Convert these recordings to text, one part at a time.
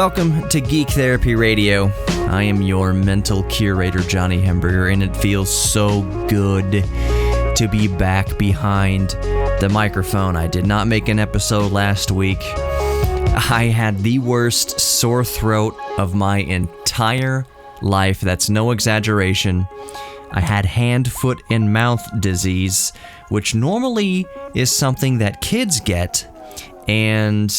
Welcome to Geek Therapy Radio. I am your mental curator, Johnny Hemberger, and it feels so good to be back behind the microphone. I did not make an episode last week. I had the worst sore throat of my entire life. That's no exaggeration. I had hand, foot, and mouth disease, which normally is something that kids get, and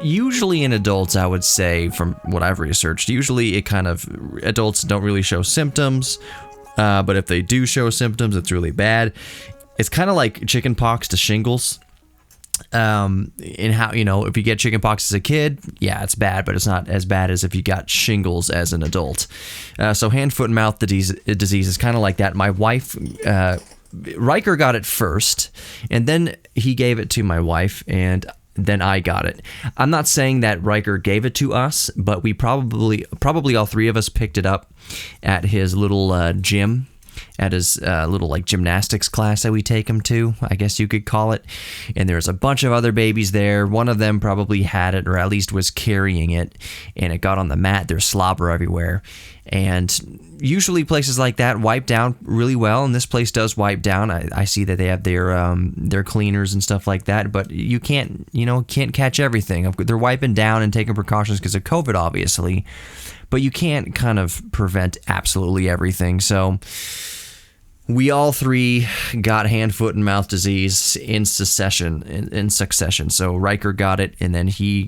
usually in adults, I would say, from what I've researched, usually adults don't really show symptoms, but if they do show symptoms, it's really bad. It's kind of like chicken pox to shingles. In how, if you get chicken pox as a kid, yeah, it's bad, but it's not as bad as if you got shingles as an adult. So hand, foot, and mouth disease is kind of like that. My wife, Riker got it first, and then he gave it to my wife, and then I got it. I'm not saying that Riker gave it to us, but we probably all three of us picked it up at his little gym, at his little gymnastics class that we take him to, I guess you could call it. And there's a bunch of other babies there. One of them probably had it, or at least was carrying it, and it got on the mat. There's slobber everywhere. And usually places like that wipe down really well, and this place does wipe down. I see that they have their cleaners and stuff like that, but you can't catch everything. They're wiping down and taking precautions because of COVID, obviously, but you can't kind of prevent absolutely everything. So we all three got hand, foot, and mouth disease in succession. So Riker got it, and then he,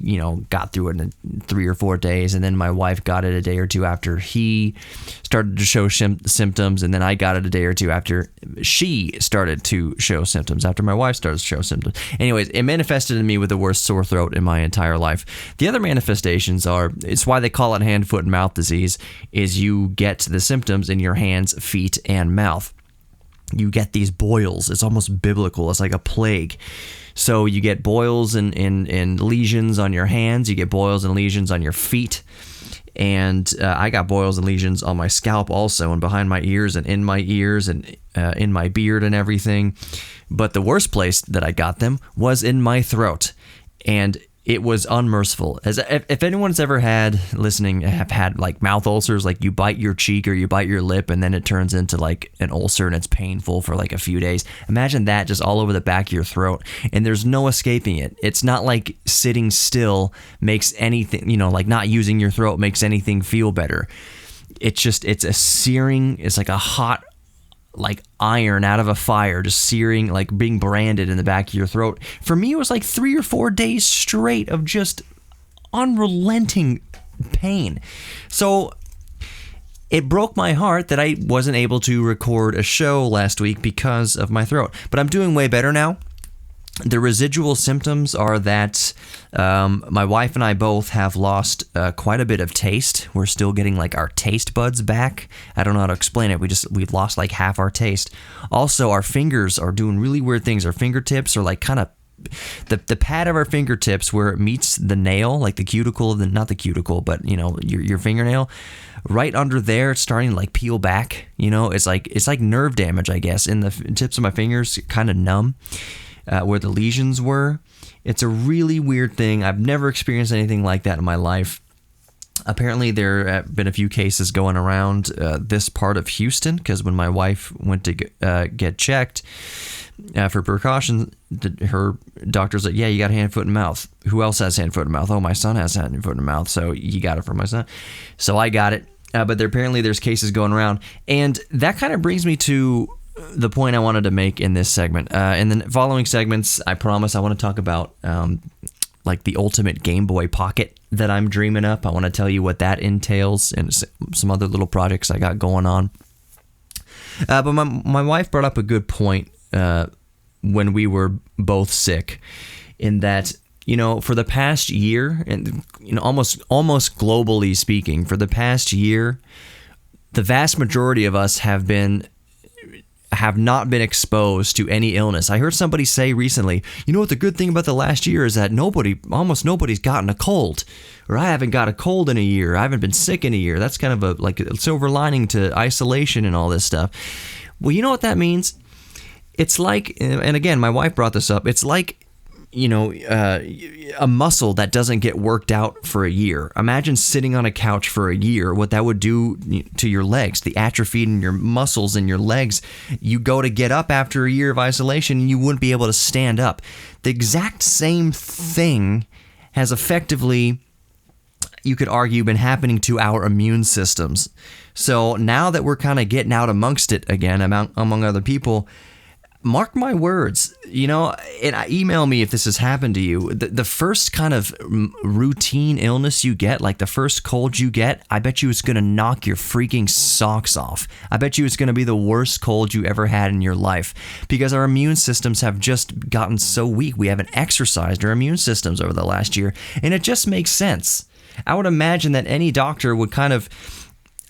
got through it in 3 or 4 days, and then my wife got it a day or two after he started to show symptoms, and then I got it a day or two after she started to show symptoms, after my wife started to show symptoms. Anyways, it manifested in me with the worst sore throat in my entire life. The other manifestations it's why they call it hand, foot, and mouth disease, is you get the symptoms in your hands, feet, and mouth. You get these boils. It's almost biblical. It's like a plague. So you get boils and lesions on your hands. You get boils and lesions on your feet. And I got boils and lesions on my scalp also, and behind my ears and in my ears and in my beard and everything. But the worst place that I got them was in my throat. And it was unmerciful. If anyone's ever have had like mouth ulcers, like you bite your cheek or you bite your lip and then it turns into like an ulcer and it's painful for like a few days. Imagine that just all over the back of your throat, and there's no escaping it. It's not like sitting still makes anything, like not using your throat makes anything feel better. It's a searing, it's like a hot, like iron out of a fire, just searing, like being branded in the back of your throat. For me, it was like 3 or 4 days straight of just unrelenting pain. So it broke my heart that I wasn't able to record a show last week because of my throat. But I'm doing way better now. The residual symptoms are that my wife and I both have lost quite a bit of taste. We're still getting like our taste buds back. I don't know how to explain it. We've lost like half our taste. Also, our fingers are doing really weird things. Our fingertips are like kind of the pad of our fingertips where it meets the nail, like the cuticle, not the cuticle, but your fingernail. Right under there, it's starting to like peel back. It's like nerve damage, I guess. In the tips of my fingers, kind of numb. Where the lesions were. It's a really weird thing. I've never experienced anything like that in my life. Apparently, there have been a few cases going around this part of Houston, because when my wife went to get checked for precaution, her doctor's like, yeah, you got hand, foot, and mouth. Who else has hand, foot, and mouth? Oh, my son has hand, foot, and mouth, so you got it from my son. So I got it. But there's cases going around. And that kind of brings me to the point I wanted to make in this segment. In the following segments, I promise I want to talk about like the ultimate Game Boy Pocket that I'm dreaming up. I want to tell you what that entails and some other little projects I got going on. But my wife brought up a good point when we were both sick, in that, for the past year, and almost globally speaking, for the past year, the vast majority of us have not been exposed to any illness. I heard somebody say recently, what the good thing about the last year is that almost nobody's gotten a cold, or I haven't got a cold in a year. I haven't been sick in a year. That's kind of a silver lining to isolation and all this stuff. Well, you know what that means? It's like, and again, my wife brought this up, it's like a muscle that doesn't get worked out for a year. Imagine sitting on a couch for a year, what that would do to your legs, the atrophy in your muscles in your legs. You go to get up after a year of isolation and you wouldn't be able to stand up. The exact same thing has effectively, you could argue, been happening to our immune systems. So now that we're kind of getting out amongst it again, among other people, mark my words, and email me if this has happened to you. The first kind of routine illness you get, like the first cold you get, I bet you it's going to knock your freaking socks off. I bet you it's going to be the worst cold you ever had in your life, because our immune systems have just gotten so weak. We haven't exercised our immune systems over the last year, and it just makes sense. I would imagine that any doctor would kind of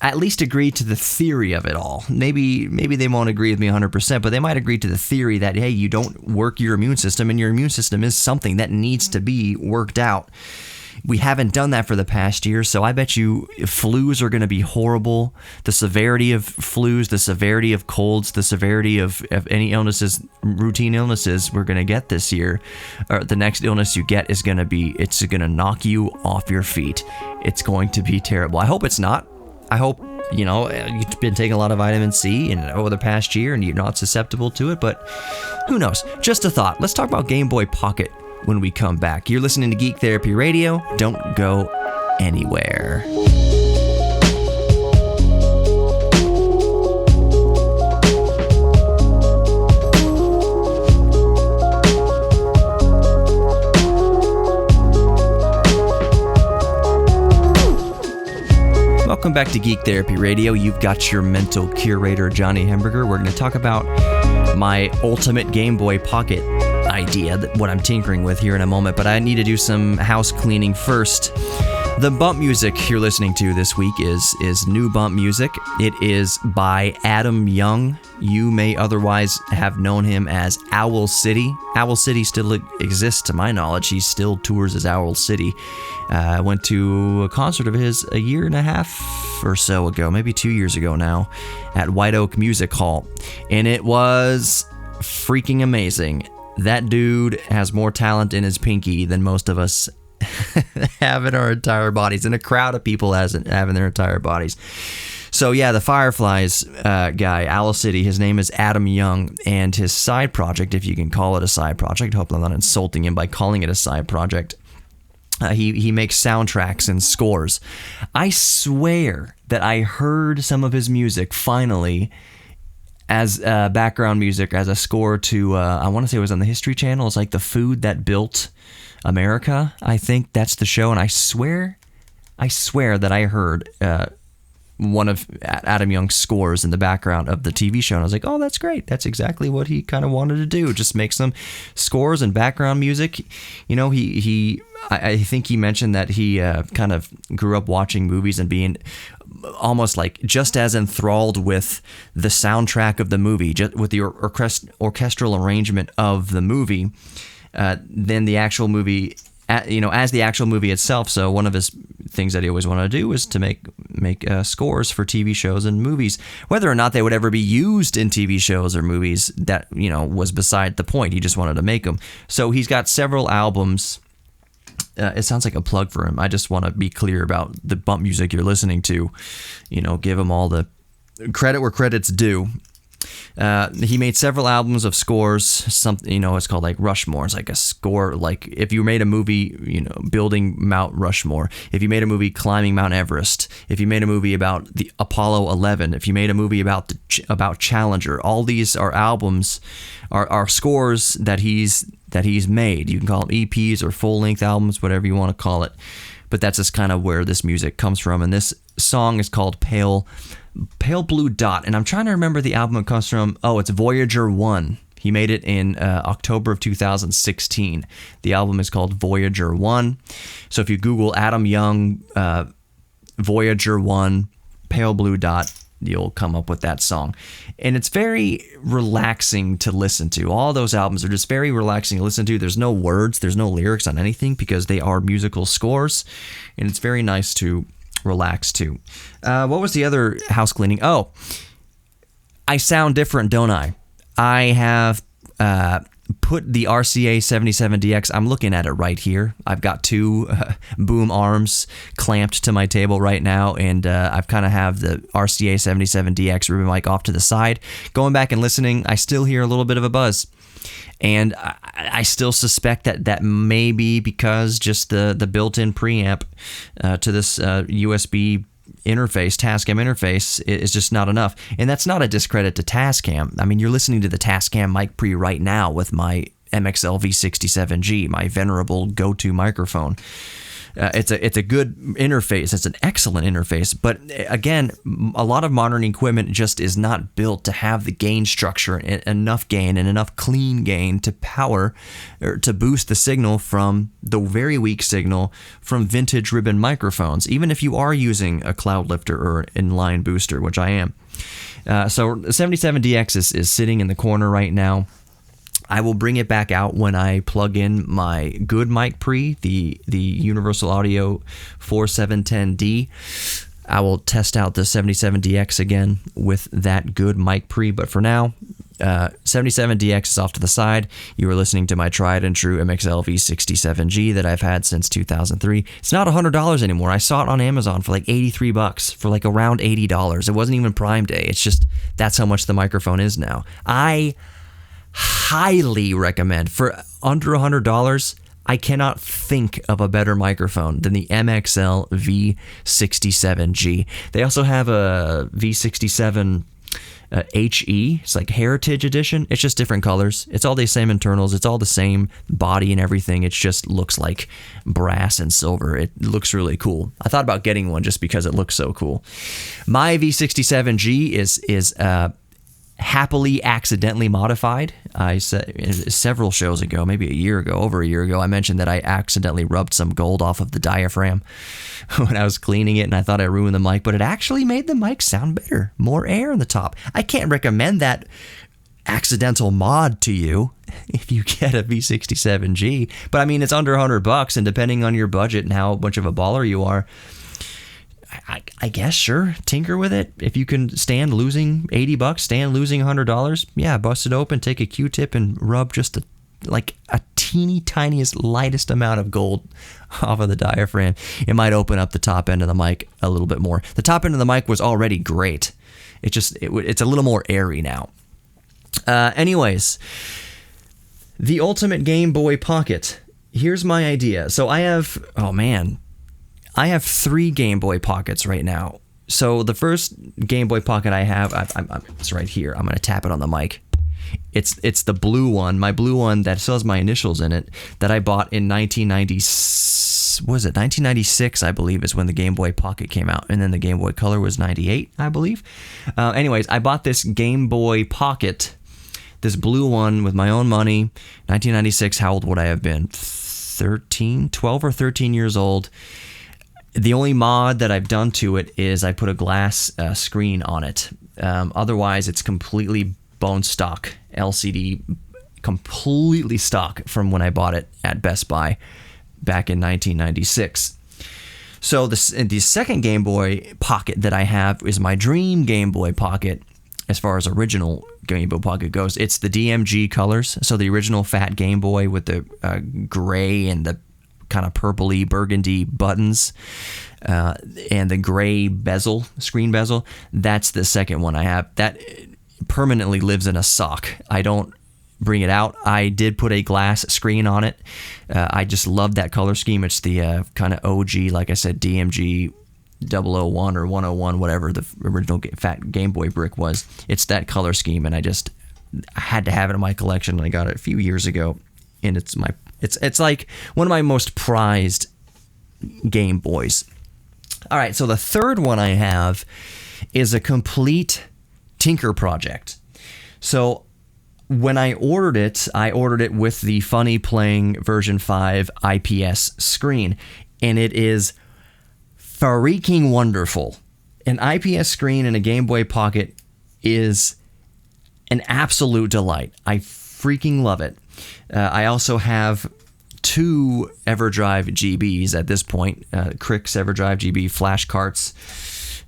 at least agree to the theory of it all. Maybe they won't agree with me 100%, but they might agree to the theory that, hey, you don't work your immune system, and your immune system is something that needs to be worked out. We haven't done that for the past year, so I bet you flus are going to be horrible. The severity of flus, the severity of colds, the severity of any illnesses, routine illnesses we're going to get this year, or the next illness you get is going to knock you off your feet. It's going to be terrible. I hope it's not. I hope, you've been taking a lot of vitamin C over the past year and you're not susceptible to it, but who knows? Just a thought. Let's talk about Game Boy Pocket when we come back. You're listening to Geek Therapy Radio. Don't go anywhere. Welcome back to Geek Therapy Radio. You've got your mental curator, Johnny Hemberger. We're going to talk about my ultimate Game Boy Pocket idea, what I'm tinkering with here in a moment, but I need to do some house cleaning first. The bump music you're listening to this week is new bump music. It is by Adam Young. You may otherwise have known him as Owl City. Owl City still exists to my knowledge. He still tours as Owl City. I went to a concert of his a year and a half or so ago, maybe 2 years ago now, at White Oak Music Hall. And it was freaking amazing. That dude has more talent in his pinky than most of us have in our entire bodies, and a crowd of people have in their entire bodies. So yeah, the Fireflies guy, Owl City, his name is Adam Young, and his side project, if you can call it a side project, hopefully I'm not insulting him by calling it a side project, he makes soundtracks and scores. I swear that I heard some of his music finally as background music, as a score to, I want to say it was on the History Channel. It's like The Food That Built America. I think that's the show, and I swear that I heard one of Adam Young's scores in the background of the TV show, and I was like, oh, that's great. That's exactly what he kind of wanted to do, just make some scores and background music. I think he mentioned that he kind of grew up watching movies and being almost like just as enthralled with the soundtrack of the movie, just with the orchestral arrangement of the movie, than the actual movie, as the actual movie itself. So one of his things that he always wanted to do was to make scores for TV shows and movies. Whether or not they would ever be used in TV shows or movies, that was beside the point. He just wanted to make them. So he's got several albums. It sounds like a plug for him. I just want to be clear about the bump music you're listening to. Give him all the credit where credit's due. He made several albums of scores. Something, it's called like Rushmore. It's like a score, like if you made a movie, building Mount Rushmore. If you made a movie climbing Mount Everest. If you made a movie about the Apollo 11. If you made a movie about Challenger. All these are albums, are scores that he's made. You can call them EPs or full-length albums, whatever you want to call it. But that's just kind of where this music comes from. And this song is called Pale Blue Dot. And I'm trying to remember the album it comes from. Oh, it's Voyager 1. He made it in October of 2016. The album is called Voyager 1. So if you Google Adam Young, Voyager 1, Pale Blue Dot, you'll come up with that song. And it's very relaxing to listen to. All those albums are just very relaxing to listen to. There's no words, there's no lyrics on anything because they are musical scores. And it's very nice to relax to. What was the other house cleaning? Oh, I sound different, don't I? I have put the RCA 77DX, I'm looking at it right here. I've got two boom arms clamped to my table right now, and I've kind of have the RCA 77DX ribbon mic off to the side. Going back and listening, I still hear a little bit of a buzz. And I still suspect that may be because just the built-in preamp to this USB interface, Tascam interface, is just not enough. And that's not a discredit to Tascam. I mean, you're listening to the Tascam mic pre right now with my MXL V67G, my venerable go-to microphone. It's a good interface. It's an excellent interface. But again, a lot of modern equipment just is not built to have the gain structure, enough gain and enough clean gain to power or to boost the signal from the very weak signal from vintage ribbon microphones, even if you are using a cloud lifter or inline booster, which I am. So 77DX is sitting in the corner right now. I will bring it back out when I plug in my good mic pre, the Universal Audio 4710D. I will test out the 77DX again with that good mic pre, but for now, 77DX is off to the side. You are listening to my tried and true MXL V67G that I've had since 2003. It's not $100 anymore. I saw it on Amazon for like $83, for like around $80. It wasn't even Prime Day. It's just that's how much the microphone is now. I highly recommend, for under $100, I cannot think of a better microphone than the MXL V67G. They also have a V67 HE. It's like Heritage Edition. It's just different colors. It's all the same internals. It's all the same body and everything. It just looks like brass and silver. It looks really cool. I thought about getting one just because it looks so cool. My V67G is happily accidentally modified. I said several shows ago, maybe over a year ago, I mentioned that I accidentally rubbed some gold off of the diaphragm when I was cleaning it, and I thought I ruined the mic, but it actually made the mic sound better, more air in the top. I can't recommend that accidental mod to you if you get a V67G, but I mean, it's under $100, and depending on your budget and how much of a baller you are, I guess, sure, tinker with it. If you can stand losing $80, stand losing $100, yeah, bust it open, take a Q-tip and rub just a teeny tiniest, lightest amount of gold off of the diaphragm. It might open up the top end of the mic a little bit more. The top end of the mic was already great. It's a little more airy now. Anyways, the ultimate Game Boy Pocket. Here's my idea. So I have 3 Game Boy Pockets right now. So the first Game Boy Pocket I have, it's right here. I'm going to tap it on the mic. It's the blue one, my blue one that still has my initials in it, that I bought in 1996, I believe, is when the Game Boy Pocket came out. And then the Game Boy Color was 98, I believe. Anyways, I bought this Game Boy Pocket, this blue one, with my own money. 1996, how old would I have been? 12 or 13 years old. The only mod that I've done to it is I put a glass screen on it. Otherwise, it's completely bone stock LCD, completely stock from when I bought it at Best Buy back in 1996. So the second Game Boy Pocket that I have is my dream Game Boy Pocket as far as original Game Boy Pocket goes. It's the DMG colors, so the original fat Game Boy with the gray and the kind of purpley burgundy buttons and the gray bezel, screen bezel. That's the second one I have. That permanently lives in a sock. I don't bring it out. I did put a glass screen on it. I just love that color scheme. It's the kind of OG, like I said, DMG 001 or 101, whatever the original fat Game Boy brick was. It's that color scheme, and I had to have it in my collection, and I got it a few years ago, and it's like one of my most prized Game Boys. All right, so the third one I have is a complete tinker project. So when I ordered it with the Funny Playing version 5 IPS screen, and it is freaking wonderful. An IPS screen in a Game Boy Pocket is an absolute delight. I freaking love it. I also have 2 EverDrive GBs at this point, Crix EverDrive GB flash carts.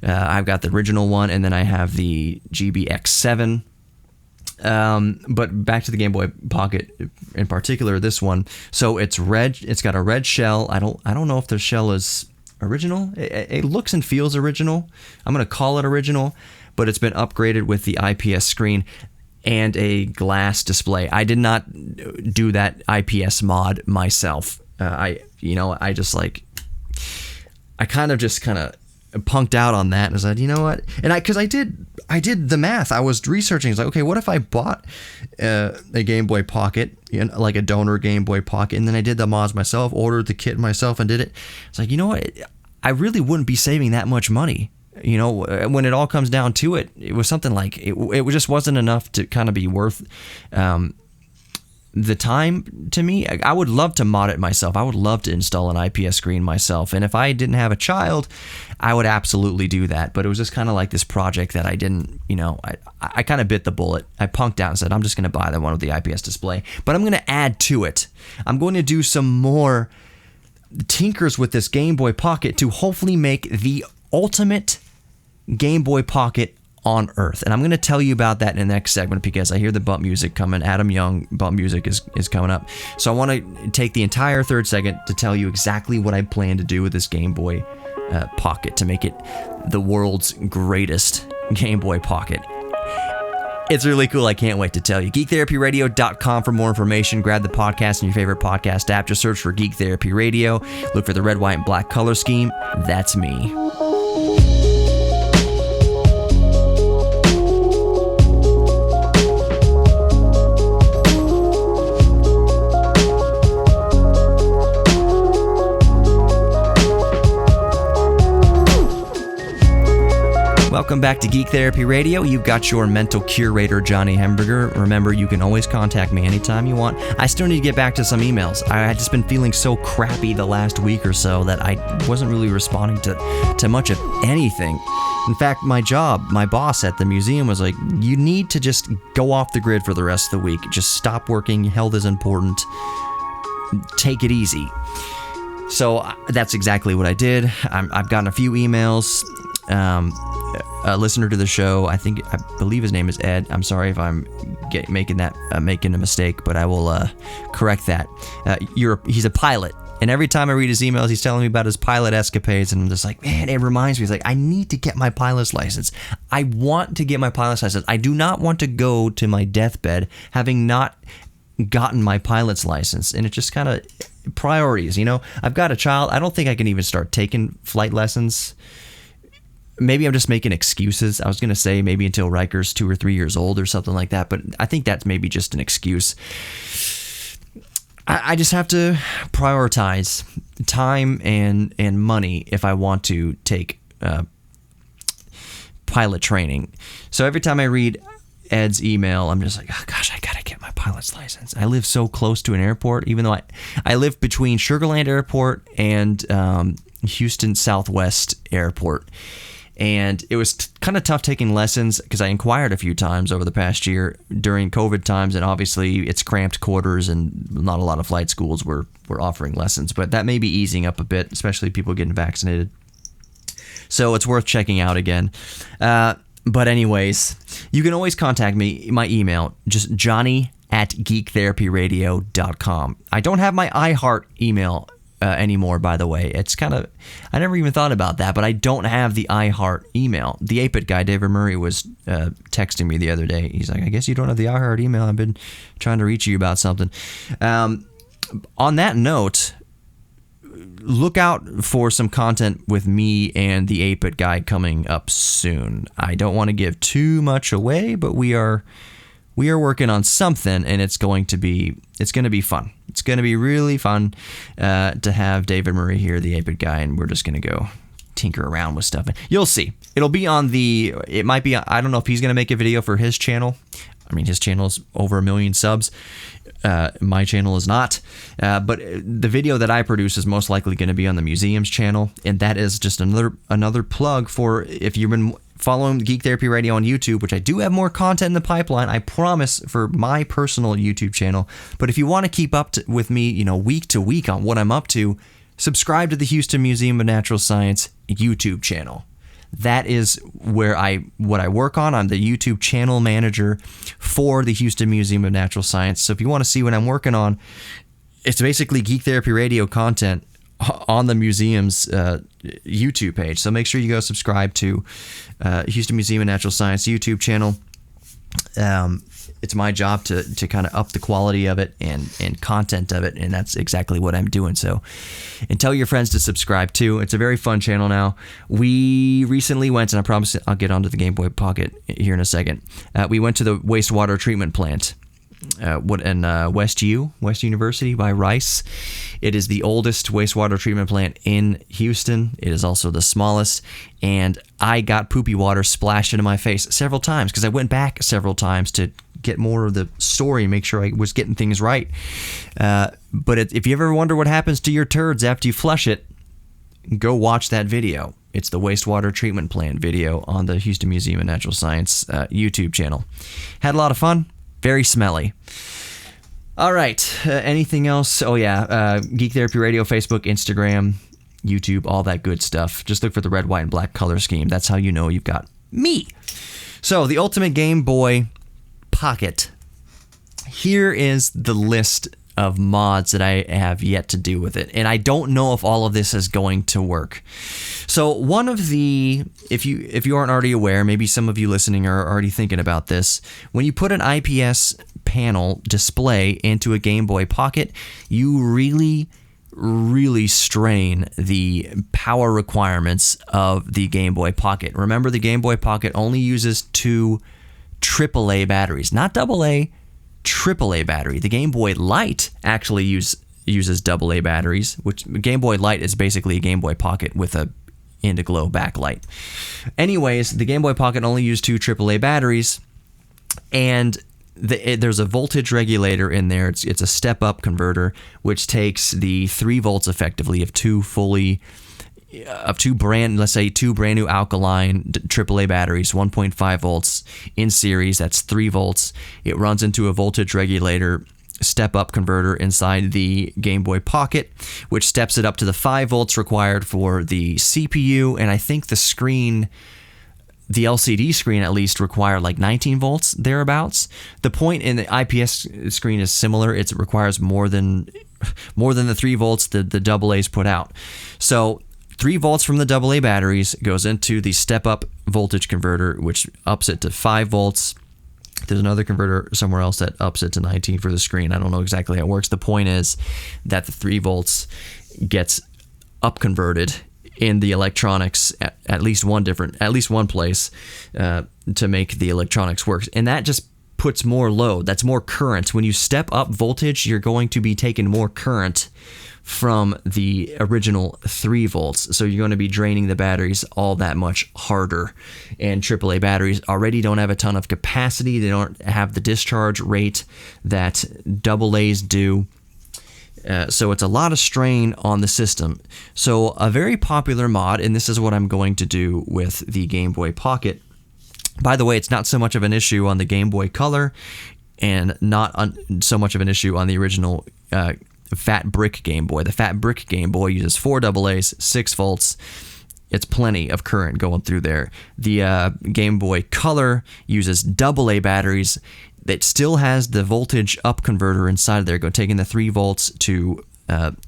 I've got the original one, and then I have the GBX7. But back to the Game Boy Pocket in particular, this one. So it's red. It's got a red shell. I don't know if the shell is original. It looks and feels original. I'm gonna call it original, but it's been upgraded with the IPS screen and a glass display. I did not do that IPS mod myself. I kind of punked out on that and said, you know what? And because I did the math. I was researching. It's like, okay, what if I bought a Game Boy Pocket, like a donor Game Boy Pocket, and then I did the mods myself, ordered the kit myself, and did it. It's like, you know what? I really wouldn't be saving that much money. When it all comes down to it, it was something like it just wasn't enough to kind of be worth the time to me. I would love to mod it myself. I would love to install an IPS screen myself. And if I didn't have a child, I would absolutely do that. But it was just kind of like this project that I didn't, I kind of bit the bullet. I punked out and said, I'm just going to buy the one with the IPS display. But I'm going to add to it. I'm going to do some more tinkers with this Game Boy Pocket to hopefully make the ultimate Game Boy Pocket on Earth. And I'm going to tell you about that in the next segment because I hear the bump music coming. Adam Young bump music is coming up. So I want to take the entire third segment to tell you exactly what I plan to do with this Game Boy Pocket to make it the world's greatest Game Boy Pocket. It's really cool. I can't wait to tell you. GeekTherapyRadio.com for more information. Grab the podcast in your favorite podcast app. Just search for Geek Therapy Radio. Look for the red, white, and black color scheme. That's me. Welcome back to Geek Therapy Radio. You've got your mental curator, Johnny Hemberger. Remember, you can always contact me anytime you want. I still need to get back to some emails. I had just been feeling so crappy the last week or so that I wasn't really responding to much of anything. In fact, my boss at the museum was like, you need to just go off the grid for the rest of the week. Just stop working. Health is important. Take it easy. So that's exactly what I did. I've gotten a few emails. A listener to the show, I believe his name is Ed. I'm sorry if I'm making a mistake, but I will correct that. He's a pilot, and every time I read his emails, he's telling me about his pilot escapades, and I'm just like, man, it reminds me. He's like, I need to get my pilot's license. I want to get my pilot's license. I do not want to go to my deathbed having not gotten my pilot's license, and it just kind of priorities. I've got a child. I don't think I can even start taking flight lessons. Maybe I'm just making excuses. I was going to say maybe until Riker's 2 or 3 years old or something like that, but I think that's maybe just an excuse. I just have to prioritize time and money if I want to take pilot training. So every time I read Ed's email, I'm just like, oh gosh, I got to get my pilot's license. I live so close to an airport, even though I live between Sugar Land Airport and Houston Southwest Airport. And it was kind of tough taking lessons because I inquired a few times over the past year during COVID times, and obviously it's cramped quarters and not a lot of flight schools were offering lessons, but that may be easing up a bit, especially people getting vaccinated. So it's worth checking out again. But anyways, you can always contact me, my email, just johnny@geektherapyradio.com. I don't have my iHeart email anymore, by the way. It's kind of, I never even thought about that, but I don't have the iHeart email. The 8-Bit guy, David Murray, was texting me the other day. He's like, I guess you don't have the iHeart email. I've been trying to reach you about something. On that note, look out for some content with me and the 8-Bit guy coming up soon. I don't want to give too much away, but we are working on something, and it's going to be fun. It's going to be really fun to have David Murray here, the 8-Bit guy, and we're just going to go tinker around with stuff. You'll see. It'll be on it might be, I don't know if he's going to make a video for his channel. I mean, his channel is over 1 million subs. My channel is not. But the video that I produce is most likely going to be on the museum's channel, and that is just another plug for if you've been following Geek Therapy Radio on YouTube, which I do have more content in the pipeline, I promise, for my personal YouTube channel. But if you want to keep up with me, week to week on what I'm up to, subscribe to the Houston Museum of Natural Science YouTube channel. that is what I work on. I'm the YouTube channel manager for the Houston Museum of Natural Science. So if you want to see what I'm working on, it's basically Geek Therapy Radio content on the museum's YouTube page. So make sure you go subscribe to Houston Museum of Natural Science YouTube channel. It's my job to kind of up the quality of it and content of it, and that's exactly what I'm doing. So, and tell your friends to subscribe too. It's a very fun channel now. We recently went, and I promise I'll get onto the Game Boy Pocket here in a second. We went to the wastewater treatment plant in West University by Rice. It is the oldest wastewater treatment plant in Houston. It is also the smallest, and I got poopy water splashed into my face several times because I went back several times to get more of the story and make sure I was getting things right. But if you ever wonder what happens to your turds after you flush it, go watch that video. It's the wastewater treatment plant video on the Houston Museum of Natural Science YouTube channel. Had a lot of fun. Very smelly. All right. Anything else? Oh, yeah. Geek Therapy Radio, Facebook, Instagram, YouTube, all that good stuff. Just look for the red, white, and black color scheme. That's how you know you've got me. So, the Ultimate Game Boy Pocket. Here is the list of mods that I have yet to do with it, and I don't know if all of this is going to work. So one of the, if you aren't already aware, maybe some of you listening are already thinking about this, when you put an IPS panel display into a Game Boy Pocket, you really strain the power requirements of the Game Boy Pocket. Remember, the Game Boy Pocket only uses 2 AAA batteries, not AA, AAA battery. The Game Boy Light actually uses AA batteries, which Game Boy Light is basically a Game Boy Pocket with a Indiglo backlight. Anyways, the Game Boy Pocket only used 2 AAA batteries, and there's a voltage regulator in there. It's a step-up converter, which takes the 3 volts effectively of two brand new alkaline AAA batteries, 1.5 volts in series. That's 3 volts. It runs into a voltage regulator step-up converter inside the Game Boy Pocket, which steps it up to the 5 volts required for the CPU, and I think the screen, the LCD screen at least, require like 19 volts thereabouts. The point in the IPS screen is similar. It requires more than the 3 volts that the AA's put out. So 3 volts from the AA batteries goes into the step-up voltage converter, which ups it to 5 volts. There's another converter somewhere else that ups it to 19 for the screen. I don't know exactly how it works. The point is that the 3 volts gets up converted in the electronics at least one place to make the electronics work. And that just puts more load. That's more current. When you step up voltage, you're going to be taking more current from the original 3 volts. So you're going to be draining the batteries all that much harder. And AAA batteries already don't have a ton of capacity. They don't have the discharge rate that AA's do. So it's a lot of strain on the system. So a very popular mod, and this is what I'm going to do with the Game Boy Pocket. By the way, it's not so much of an issue on the Game Boy Color and not so much of an issue on the original Fat Brick Game Boy. The Fat Brick Game Boy uses 4 AA's, 6 volts. It's plenty of current going through there. The Game Boy Color uses AA batteries that still has the voltage up converter inside there, taking the 3 volts to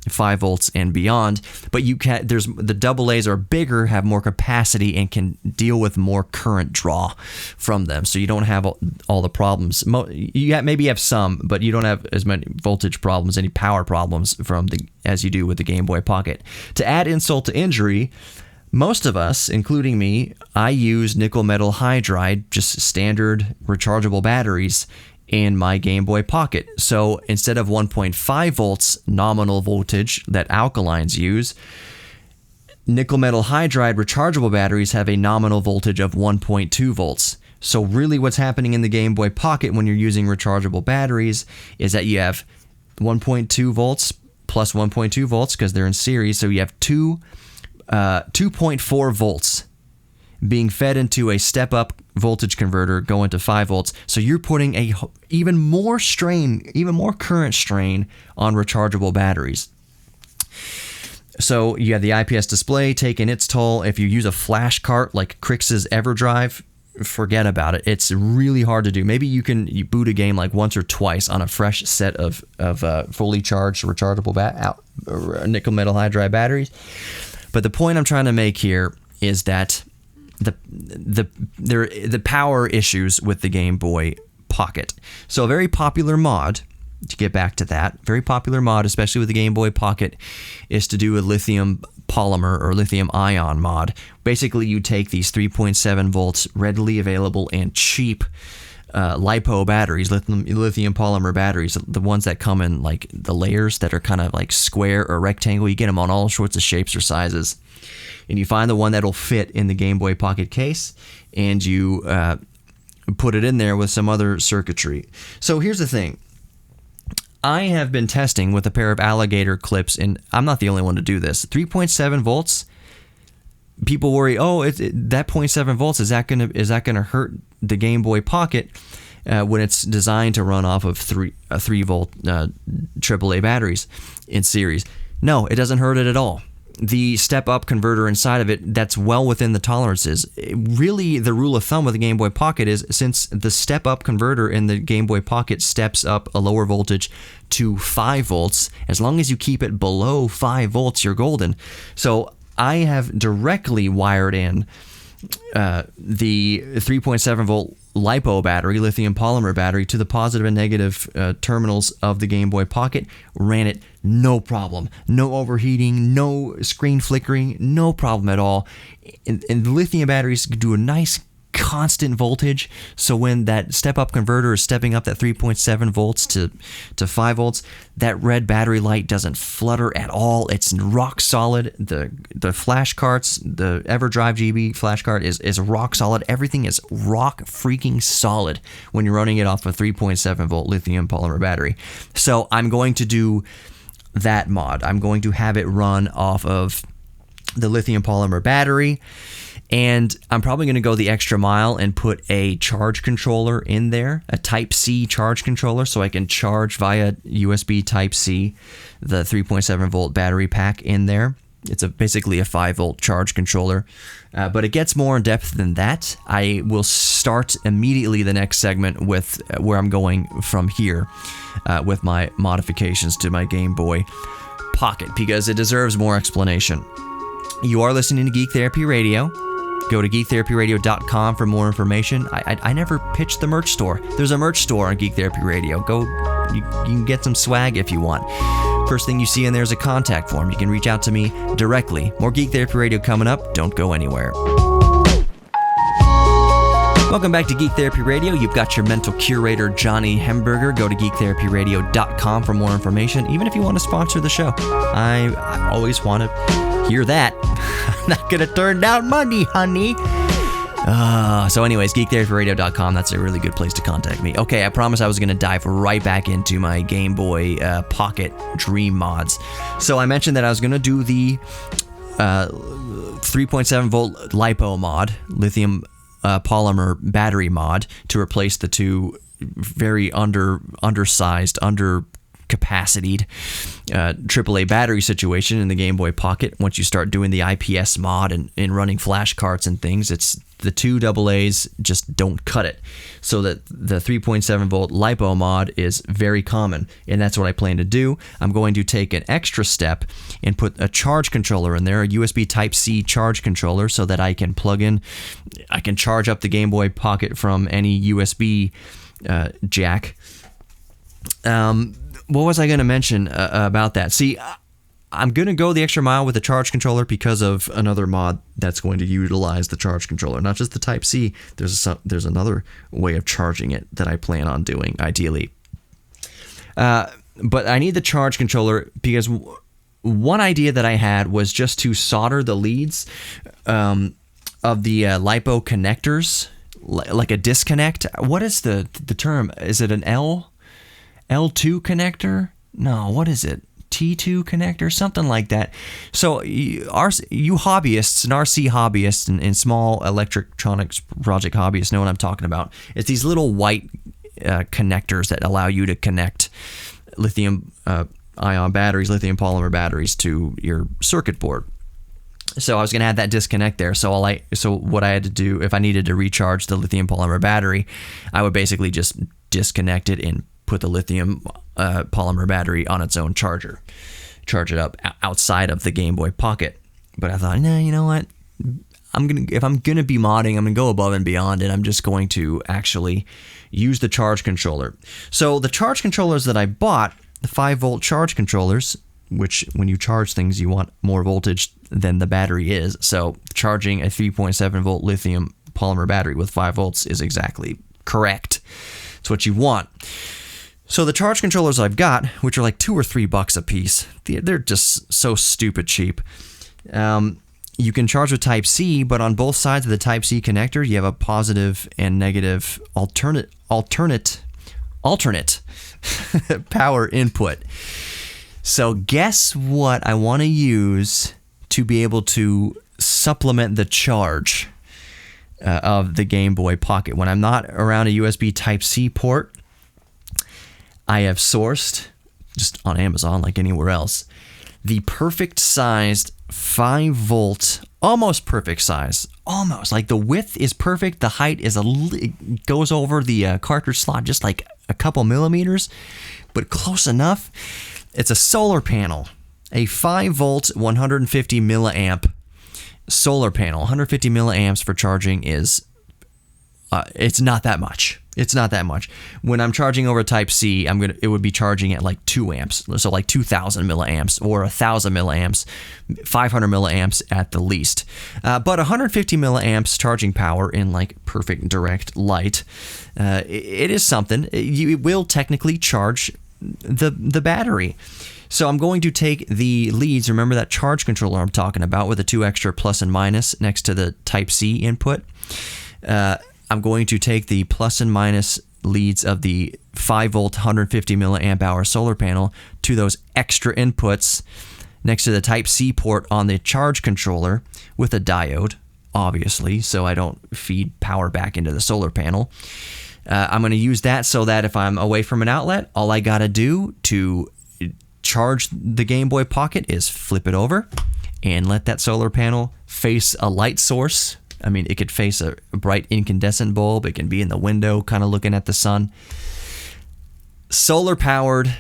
5 volts and beyond. But the AA's are bigger, have more capacity, and can deal with more current draw from them. So you don't have all the problems. You maybe have some, but you don't have as many voltage problems, any power problems as you do with the Game Boy Pocket. To add insult to injury, most of us, including me, I use nickel metal hydride, just standard rechargeable batteries, in my Game Boy Pocket. So instead of 1.5 volts nominal voltage that alkalines use, nickel metal hydride rechargeable batteries have a nominal voltage of 1.2 volts. So really what's happening in the Game Boy Pocket when you're using rechargeable batteries is that you have 1.2 volts plus 1.2 volts because they're in series. So you have 2.4 volts being fed into a step-up voltage converter going to 5 volts. So you're putting even more current strain on rechargeable batteries. So you have the IPS display taking its toll. If you use a flash cart like Crix's EverDrive, forget about it. It's really hard to do. Maybe you boot a game like once or twice on a fresh set of fully charged rechargeable nickel metal hydride batteries. But the point I'm trying to make here is that the power issues with the Game Boy Pocket. So a very popular mod, to get back to that, very popular mod, especially with the Game Boy Pocket, is to do a lithium polymer or lithium ion mod. Basically, you take these 3.7 volts readily available and cheap LiPo batteries, lithium polymer batteries, the ones that come in like the layers that are kind of like square or rectangle. You get them on all sorts of shapes or sizes. And you find the one that'll fit in the Game Boy Pocket case, and you put it in there with some other circuitry. So here's the thing. I have been testing with a pair of alligator clips, and I'm not the only one to do this. 3.7 volts. People worry, that 0.7 volts, is that gonna hurt the Game Boy Pocket when it's designed to run off of 3 volt AAA batteries in series? No, it doesn't hurt it at all. The step-up converter inside of it, that's well within the tolerances. Really, the rule of thumb with the Game Boy Pocket is, since the step-up converter in the Game Boy Pocket steps up a lower voltage to 5 volts, as long as you keep it below 5 volts, you're golden. So I have directly wired in the 3.7 volt LiPo battery, lithium polymer battery, to the positive and negative terminals of the Game Boy Pocket. Ran it no problem, no overheating, no screen flickering, no problem at all. And the lithium batteries do a nice constant voltage, so when that step-up converter is stepping up that 3.7 volts to 5 volts, that red battery light doesn't flutter at all. It's rock solid. The flash carts, the EverDrive GB flash cart is rock solid. Everything is rock freaking solid when you're running it off a 3.7 volt lithium polymer battery. So I'm going to do that mod. I'm going to have it run off of the lithium polymer battery. And I'm probably going to go the extra mile and put a charge controller in there, a Type-C charge controller, so I can charge via USB Type-C the 3.7 volt battery pack in there. It's basically a 5 volt charge controller, but it gets more in depth than that. I will start immediately the next segment with where I'm going from here with my modifications to my Game Boy Pocket, because it deserves more explanation. You are listening to Geek Therapy Radio. Go to geektherapyradio.com for more information. I never pitched the merch store. There's a merch store on Geek Therapy Radio. You can get some swag if you want. First thing you see in there is a contact form. You can reach out to me directly. More Geek Therapy Radio coming up. Don't go anywhere. Welcome back to Geek Therapy Radio. You've got your mental curator, Johnny Hemberger. Go to geektherapyradio.com for more information, even if you want to sponsor the show. I always want to hear that. I'm not going to turn down money, honey. So anyways, geektherapyradio.com, that's a really good place to contact me. Okay, I promised I was going to dive right back into my Game Boy Pocket Dream mods. So I mentioned that I was going to do the 3.7 volt LiPo mod, lithium polymer battery mod, to replace the two very undersized, capacitied AAA battery situation in the Game Boy Pocket. Once you start doing the IPS mod and running flash carts and things, it's the two AA's just don't cut it. So that the 3.7 volt LiPo mod is very common, and that's what I plan to do. I'm going to take an extra step and put a charge controller in there, a USB Type-C charge controller, so that I can charge up the Game Boy Pocket from any USB jack. What was I going to mention about that? See, I'm going to go the extra mile with the charge controller because of another mod that's going to utilize the charge controller. Not just the Type-C, there's another way of charging it that I plan on doing, ideally. But I need the charge controller because one idea that I had was just to solder the leads of the LiPo connectors, like a disconnect. What is the term? Is it an L2 connector? No, what is it? T2 connector? Something like that. So you hobbyists and RC hobbyists and small electronics project hobbyists know what I'm talking about. It's these little white connectors that allow you to connect lithium ion batteries, lithium polymer batteries to your circuit board. So I was going to add that disconnect there. So what I had to do, if I needed to recharge the lithium polymer battery, I would basically just disconnect it and put the lithium polymer battery on its own charger, charge it up outside of the Game Boy Pocket. But I thought, nah, you know what? If I'm gonna be modding, I'm gonna go above and beyond, and I'm just going to actually use the charge controller. So the charge controllers that I bought, the 5-volt charge controllers, which when you charge things, you want more voltage than the battery is. So charging a 3.7 volt lithium polymer battery with 5 volts is exactly correct. It's what you want. So the charge controllers I've got, which are like $2 or $3 a piece, they're just so stupid cheap. You can charge with Type-C, but on both sides of the Type-C connector, you have a positive and negative alternate power input. So guess what I want to use to be able to supplement the charge of the Game Boy Pocket. When I'm not around a USB Type-C port, I have sourced, just on Amazon like anywhere else, the perfect sized 5-volt, almost perfect size, almost, like the width is perfect, the height is it goes over the cartridge slot just like a couple millimeters, but close enough. It's a solar panel, a 5-volt, 150 milliamp solar panel. 150 milliamps for charging is, it's not that much. It's not that much. When I'm charging over Type-C, it would be charging at like 2 amps, so like 2,000 milliamps or 1,000 milliamps, 500 milliamps at the least. But 150 milliamps charging power in like perfect direct light, it is something. It will technically charge the battery. So I'm going to take the leads. Remember that charge controller I'm talking about with the 2 extra plus and minus next to the Type-C input? I'm going to take the plus and minus leads of the 5-volt, 150 milliamp hour solar panel to those extra inputs next to the Type-C port on the charge controller with a diode, obviously, so I don't feed power back into the solar panel. I'm going to use that so that if I'm away from an outlet, all I got to do to charge the Game Boy Pocket is flip it over and let that solar panel face a light source. I mean, it could face a bright incandescent bulb. It can be in the window, kind of looking at the sun. Solar powered.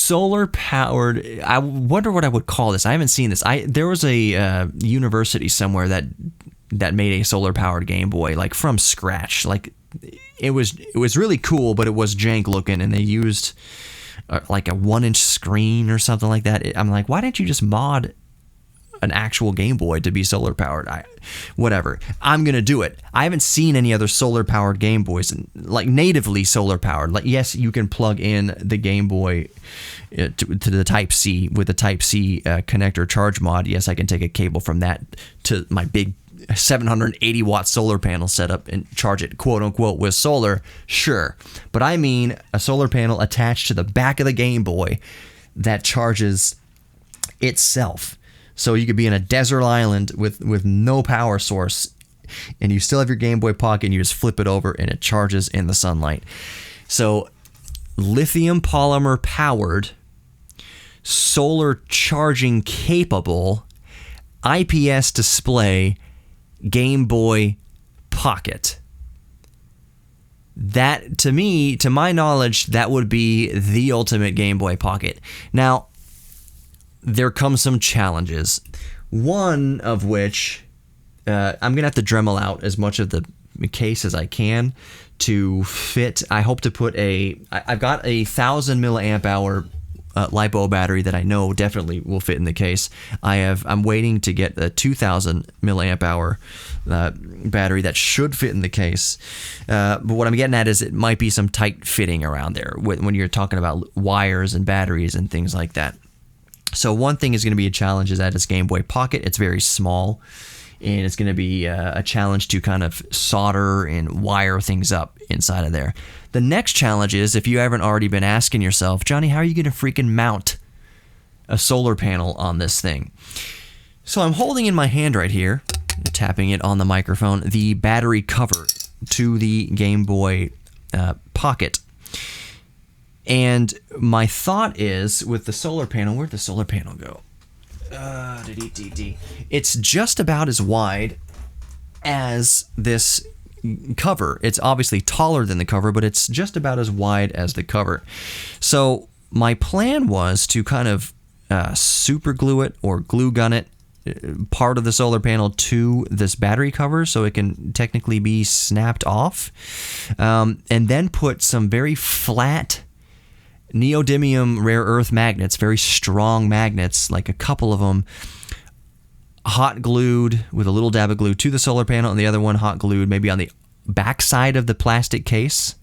I wonder what I would call this. I haven't seen this. There was a university somewhere that made a solar powered Game Boy, like from scratch. Like it was really cool, but it was jank looking, and they used like a 1-inch screen or something like that. I'm like, why didn't you just mod an actual Game Boy to be solar powered? Whatever. I'm gonna do it. I haven't seen any other solar powered Game Boys, like natively solar powered. Like, yes, you can plug in the Game Boy to the Type-C with the Type-C connector charge mod. Yes, I can take a cable from that to my big 780 watt solar panel setup and charge it, quote unquote, with solar. Sure, but I mean a solar panel attached to the back of the Game Boy that charges itself. So you could be in a desert island with no power source, and you still have your Game Boy Pocket, and you just flip it over, and it charges in the sunlight. So lithium polymer powered, solar charging capable, IPS display Game Boy Pocket. That, to me, to my knowledge, that would be the ultimate Game Boy Pocket. Now, there come some challenges. One of which, I'm going to have to Dremel out as much of the case as I can to fit. I hope to put I've got a 1,000 milliamp hour LiPo battery that I know definitely will fit in the case. I'm waiting to get a 2,000 milliamp hour battery that should fit in the case. But what I'm getting at is it might be some tight fitting around there when you're talking about wires and batteries and things like that. So one thing is going to be a challenge is that it's Game Boy Pocket. It's very small, and it's going to be a challenge to kind of solder and wire things up inside of there. The next challenge is, if you haven't already been asking yourself, Johnny, how are you going to freaking mount a solar panel on this thing? So I'm holding in my hand right here, tapping it on the microphone, the battery cover to the Game Boy Pocket. And my thought is, with the solar panel, where'd the solar panel go? It's just about as wide as this cover. It's obviously taller than the cover, but it's just about as wide as the cover. So my plan was to kind of super glue it or glue gun it, part of the solar panel, to this battery cover so it can technically be snapped off, and then put some very flat neodymium rare earth magnets, very strong magnets, like a couple of them, hot glued with a little dab of glue to the solar panel, and the other one hot glued maybe on the backside of the plastic case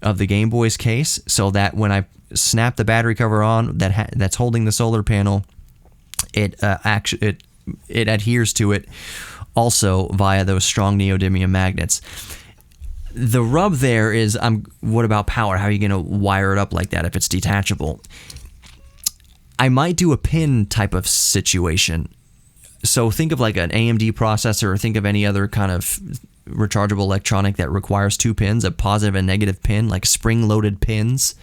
of the Game Boy's case, so that when I snap the battery cover on that's holding the solar panel, it adheres to it also via those strong neodymium magnets. The rub there is, what about power? How are you going to wire it up like that if it's detachable? I might do a pin type of situation. So think of like an AMD processor, or think of any other kind of rechargeable electronic that requires 2 pins, a positive and negative pin, like spring-loaded pins.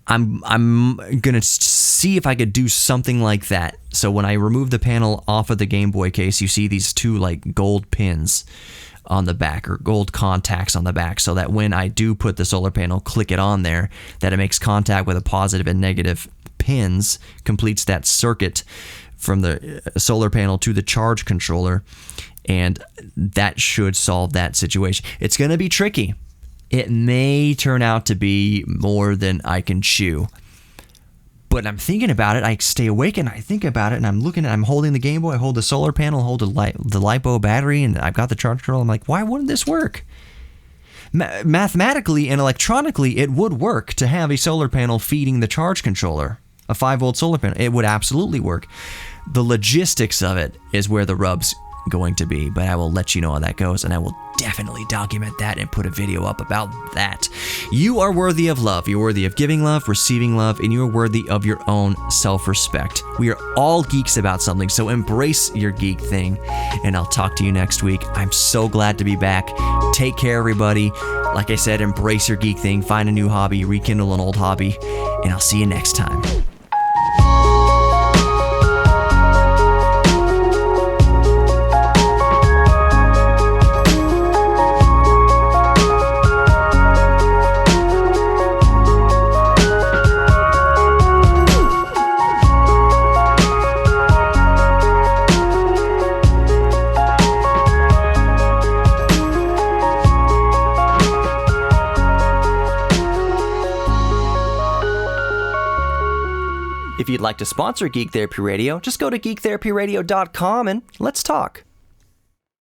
I'm going to see if I could do something like that. So when I remove the panel off of the Game Boy case, you see these 2 like gold pins on the back, or gold contacts on the back, so that when I do put the solar panel, click it on there, that it makes contact with a positive and negative pins, completes that circuit from the solar panel to the charge controller, and that should solve that situation. It's going to be tricky. It may turn out to be more than I can chew. But I'm thinking about it. I stay awake and I think about it, and I'm holding the Game Boy, I hold the solar panel, hold the LiPo battery, and I've got the charge controller. I'm like, why wouldn't this work? Mathematically and electronically, it would work to have a solar panel feeding the charge controller, a 5-volt solar panel. It would absolutely work. The logistics of it is where the rub's going to be, but I will let you know how that goes, and I will definitely document that and put a video up about that. You are worthy of love. You're worthy of giving love, receiving love, and you're worthy of your own self-respect. We are all geeks about something, so embrace your geek thing, and I'll talk to you next week. I'm so glad to be back. Take care, everybody. Like I said, embrace your geek thing, find a new hobby, rekindle an old hobby, and I'll see you next time. If you'd like to sponsor Geek Therapy Radio, just go to geektherapyradio.com and let's talk.